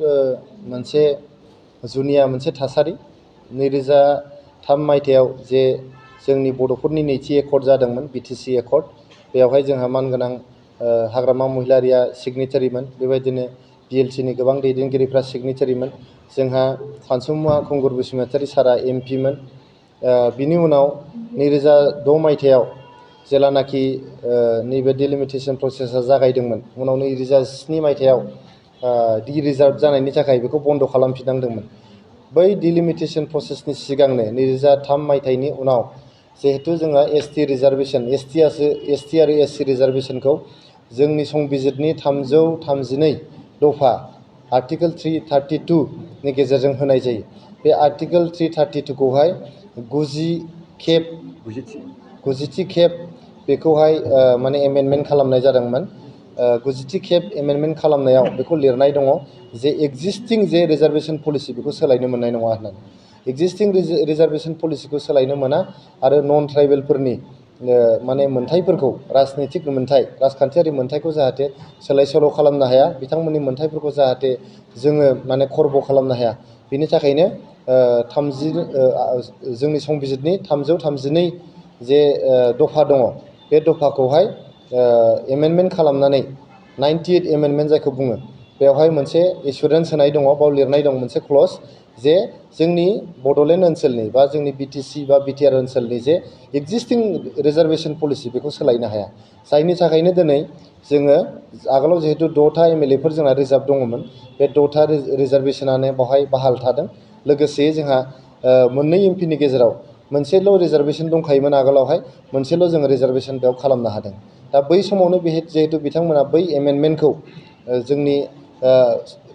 मोनसे जुनिया मोनसे थासारि 2003 मायथाइयाव जे जोंनि बड'फोरनि नैथि एकर्ड जादोंमोन BTC एकर्ड बेवहाय जोंहा मानगोनां हाग्रामा महिलारिया सिगनेटारिमोन बेबायदिनो BLCनि गोबां दैदेनगिरिफ्रा सिगनेटारिमोन जोंहा सानसुमा खुंगुर बसुमतारी सारा MPमोन बिनि उनाव 2006 मायथाइयाव जेलानाखि नैबे डिलिमिटेशन प्रसेसा जागायदोंमोन उनाव 2007 मायथाइयाव डि रिजार्भ जानायनि थाखाय बेखौ बन्द खालामफिननांदोंमोन बै डिलिमिटेशन प्रसेसनि सिगांनो 2003 मायथाइनि उनाव जिहेतु जोंहा ST रिजार्वेशन ST आरो SC रिजार्वेशनखौ जोंनि संबिजिरनि 332 दफा आर्टिकल 332 नि गेजेरजों होनाय जायो बे आर्टिकल 332 खौहाय 90 खेब बेखौहाय माने एमेन्डमेन्ट खालामनाय जादोंमोन 90 खेब एमेन्डमेन्ट खालामनायाव बेखौ लिरनाय दङ जे एक्जिस्टिं जे रिजार्वेशन पलिसि बेखौ सोलायनो मोननाय नङा होननानै एक्जिस्टिं रिजार्वेशन पलिसिखौ सोलायनो मोना आरो नन ट्राइबेलफोरनि माने मोनथायफोरखौ राजनीतिक मोनथाय राजखान्थियारि मोनथायखौ जाहाथे सोलाय सोल' खालामनो हाया बिथांमोननि मोनथायफोरखौ जाहाथे जोङो माने खर्ब खालामनो हाया बिनि थाखायनो जोंनि संबिजिरनि 332 जे दफा दङ बे दफाखौहाय एमेन्डमेन्ट खालामनानै 98 एमेन्डमेन्ट जायखौ बुङो बेवहाय मोनसे एसुरेन्स होनाय दङ बाव लिरनाय दं मोनसे क्लज जे जोंनि बड'लेण्ड ओनसोलनि बा जोंनि BTC बा BTR ओनसोलनि जे एक्जिस्टिं रिजार्वेशन पलिसि बेखौ सोलायनो हाया जायनि थाखायनो दिनै जोङो आगोलाव जिहेतु 6टा MLAफोर जोंहा रिजार्भ दङमोन बे 6टा रिजार्वेशनानो बावहाय बहाल थादों लोगोसे जोंहा मोननै MPनि गेजेराव मोनसेल' रिजार्वेशन दंखायोमोन आगोलावहाय मोनसेल' जोङो रिजार्वेशन बेयाव खालामनो हादों दा बै समावनो जिहेतु बिथांमोना बै एमेन्डमेन्टखौ जोंनि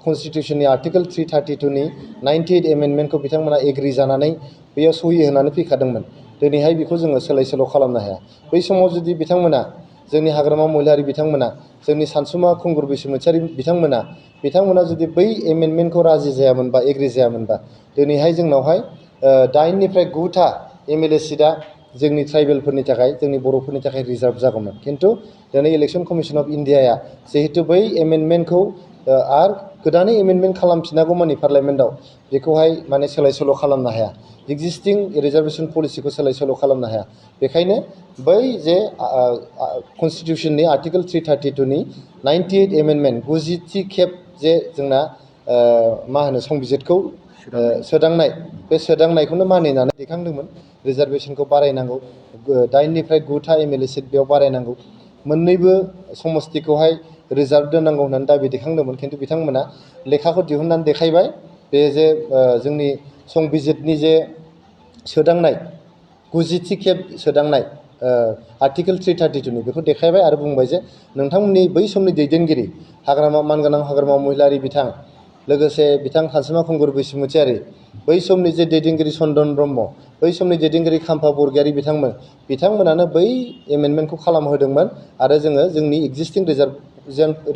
कन्स्टिटिउशननि आर्टिकल 332 नि 98 एमेन्डमेन्टखौ बिथांमोना एग्रि जानानै बेयाव सहि होनानै फैखादोंमोन दिनैहाय बेखौ जोङो सोलाय सोल' खालामनो हाया बै समाव जुदि बिथांमोना जोंनि हाग्रामा महिलारि बिथांमोना जोंनि सानसुमा खुंगुर बसुमतारी बिथांमोना जुदि बै एमेन्डमेन्टखौ राजि जायामोनबा एग्रि जायामोनबा दिनैहाय जोंनावहाय 8 निफ्राय 9टा MLA सीटआ जोंनि ट्राइबेलफोरनि थाखाय जोंनि बर'फोरनि थाखाय रिजार्भ जागौमोन खिन्थु दिनै इलेक्शन कमिशन अफ इन्डियाया जिहेतु बै एमेन्डमेन्टखौ आरो गोदानै एमेन्डमेन्ट खालामफिननांगौ मानि पार्लियामेन्टआव बेखौहाय माने सोलाय सोल' खालामनो हाया एक्जिस्टिं रिजार्वेशन पलिसिखौ सोलाय सोल' खालामनो हाया बेखायनो बै जे कन्स्टिटिउशननि आर्टिकल 332 नि 98 एमेन्डमेन्ट 90 खेब जे जोंना मा होनो संबिजिरखौ सोदांनाय बे सोदांनायखौनो मानिनानै दैखांदोंमोन रिजार्वेशनखौ बारायनांगौ 8 निफ्राय 9टा MLA सीट बेयाव बारायनांगौ मोननैबो समस्तिखौहाय रिजार्भ दोननांगौ होननानै दाबि दैखांदोंमोन खिन्थु बिथांमोना लेखाखौ दिहुननानै देखायबाय बे जे जोंनि संबिजिरनि जे सोदांनाय 90 खेब सोदांनाय आर्टिकल 332 नि बेखौ देखायबाय आरो बुंबाय जे नोंथांमोननि बै समनि दैदेनगिरि मानगोनां हाग्रामा महिलारि बिथां लोगोसे बिथां सानसुमा खुंगुर बसुमतारी बै समनि जे दैदेनगिरि चन्दन ब्रह्म बै समनि दैदेनगिरि खाम्फा बरगयारी बिथांमोनानो बै एमेन्डमेन्टखौ खालामहोदोंमोन आरो जोङो जोंनि एक्जिस्टिं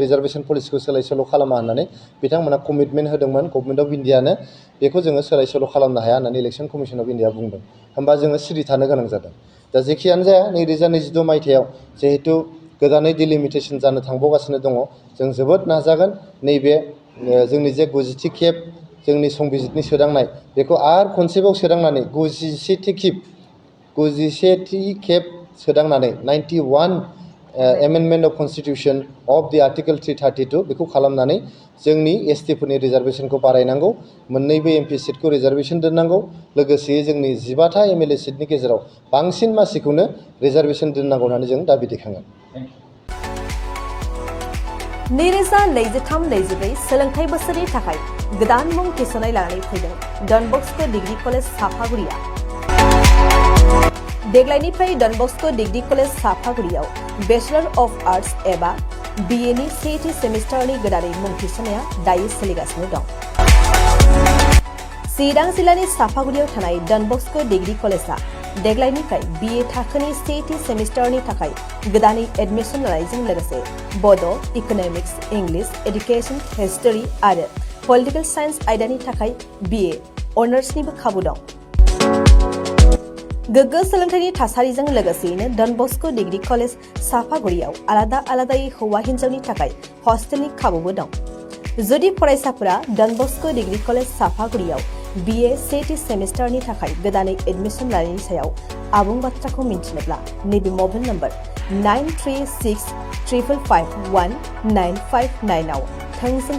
रिजार्वेशन पलिसिखौ सोलाय सोल' खालामा होननानै बिथांमोना कमिटमेन्ट होदोंमोन गभर्नमेन्ट अफ इन्डियानो बेखौ जोङो सोलाय सोल' खालामनो हाया होननानै इलेक्शन कमिशन अफ इन्डिया बुंदों होमबा जोङो सिरि थानो गोनां जादों दा जेखियानो जाया 2026 मायथाइयाव जिहेतु गोदानै डिलिमिटेशन जानो थांबावगासिनो दङ जों जोबोद नाजागोन नैबे जोंनि जे 90 खेब जोंनि संबिजिरनि सोदांनाय बेखौ आरो खनसेबाव सोदांनानै 91थि खेब सोदांनानै 91 amendment of constitution of the article 332 बेखौ खालामनानै जोंनि STफोरनि रिजार्वेशनखौ बारायनांगौ मोननैबो MP सीटखौ रिजार्वेशन दोननांगौ लोगोसे जोंनि 15टा MLA सीटनि गेजेराव बांसिन मासिखौनो रिजार्वेशन दोननांगौ होननानै जों दाबि दैखाङो 2023-24 सोलोंथाइ बोसोरनि थाखाय गोदान मुं थिसननाय लानानै फैदों डन बस्को डिग्री कलेज साफागुरिया देग्लायनिफ्राय डन बस्को डिग्री कलेज साफागुरियाव बेचलर अफ आर्ट्स एबा BA नि सेथि सेमिस्टारनि गोदानै मुं थिसननाया दायो सोलिगासिनो दं चिरां जिल्लानि साफागुरियाव थानाय डन बस्को डिग्री कलेजआ देग्लायनिफ्राय BA थाखोनि सेथि सेमिस्टारनि थाखाय गोदानै एडमिशन लानायजों लोगोसे बड', इक'नमिक्स, इंलिश, एडुकेशन, हिस्टरी आरो पलिटिकल साइन्स आयदानि थाखाय BA अनार्सनिबो खाबु दं गोग्गो सोलोंथाइनि थासारिजों लोगोसेयैनो डन बस्को डिग्री कलेज साफागुरियाव आलादा आलादायै हौवा हिन्जावनि थाखाय हस्टेलनि खाबुबो दं जुदि फरायसाफोरा डन बस्क' डिग्री कलेज सापागुरियाव BA सेथि सेमिस्टारनि थाखाय गोदानै एडमिशन लानायनि सायाव आबुं बाथ्राखौ मिन्थिनोब्ला नैबे मबाइल नम्बर 9365551959 आव थोंजों